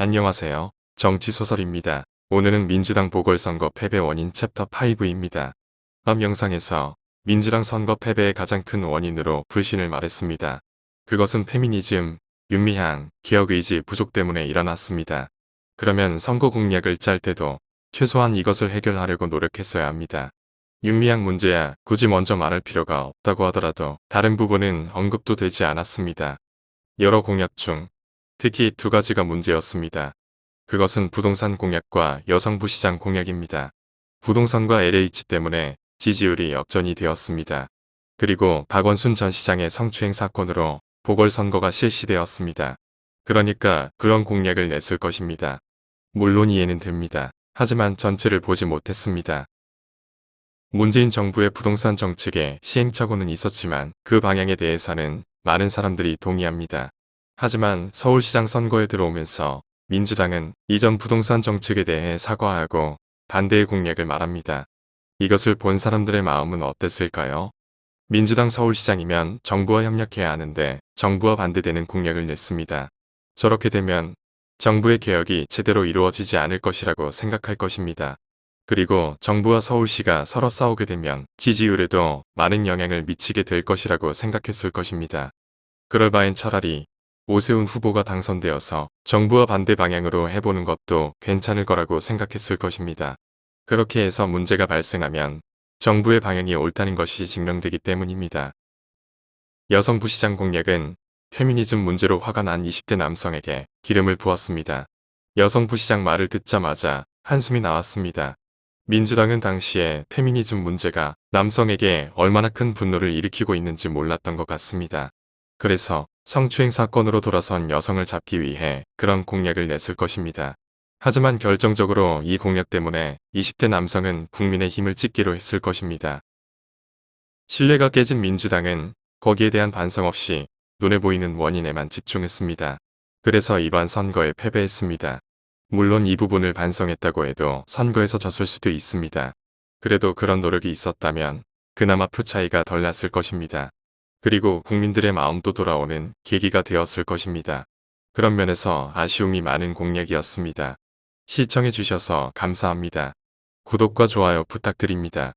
안녕하세요. 정치소설입니다. 오늘은 민주당 보궐선거 패배 원인 챕터 5입니다. 다음 영상에서 민주당 선거 패배의 가장 큰 원인으로 불신을 말했습니다. 그것은 페미니즘, 윤미향, 개혁의지 부족 때문에 일어났습니다. 그러면 선거 공약을 짤 때도 최소한 이것을 해결하려고 노력했어야 합니다. 윤미향 문제야 굳이 먼저 말할 필요가 없다고 하더라도 다른 부분은 언급도 되지 않았습니다. 여러 공약 중 특히 두 가지가 문제였습니다. 그것은 부동산 공약과 여성부 시장 공약입니다. 부동산과 LH 때문에 지지율이 역전이 되었습니다. 그리고 박원순 전 시장의 성추행 사건으로 보궐선거가 실시되었습니다. 그러니까 그런 공약을 냈을 것입니다. 물론 이해는 됩니다. 하지만 전체를 보지 못했습니다. 문재인 정부의 부동산 정책에 시행착오는 있었지만 그 방향에 대해서는 많은 사람들이 동의합니다. 하지만 서울시장 선거에 들어오면서 민주당은 이전 부동산 정책에 대해 사과하고 반대의 공약을 말합니다. 이것을 본 사람들의 마음은 어땠을까요? 민주당 서울시장이면 정부와 협력해야 하는데 정부와 반대되는 공약을 냈습니다. 저렇게 되면 정부의 개혁이 제대로 이루어지지 않을 것이라고 생각할 것입니다. 그리고 정부와 서울시가 서로 싸우게 되면 지지율에도 많은 영향을 미치게 될 것이라고 생각했을 것입니다. 그럴 바엔 차라리 오세훈 후보가 당선되어서 정부와 반대 방향으로 해보는 것도 괜찮을 거라고 생각했을 것입니다. 그렇게 해서 문제가 발생하면 정부의 방향이 옳다는 것이 증명되기 때문입니다. 여성부 시장 공약은 페미니즘 문제로 화가 난 20대 남성에게 기름을 부었습니다. 여성부 시장 말을 듣자마자 한숨이 나왔습니다. 민주당은 당시에 페미니즘 문제가 남성에게 얼마나 큰 분노를 일으키고 있는지 몰랐던 것 같습니다. 그래서 성추행 사건으로 돌아선 여성을 잡기 위해 그런 공약을 냈을 것입니다. 하지만 결정적으로 이 공약 때문에 20대 남성은 국민의 힘을 찢기로 했을 것입니다. 신뢰가 깨진 민주당은 거기에 대한 반성 없이 눈에 보이는 원인에만 집중했습니다. 그래서 이번 선거에 패배했습니다. 물론 이 부분을 반성했다고 해도 선거에서 졌을 수도 있습니다. 그래도 그런 노력이 있었다면 그나마 표 차이가 덜 났을 것입니다. 그리고 국민들의 마음도 돌아오는 계기가 되었을 것입니다. 그런 면에서 아쉬움이 많은 공약이었습니다. 시청해주셔서 감사합니다. 구독과 좋아요 부탁드립니다.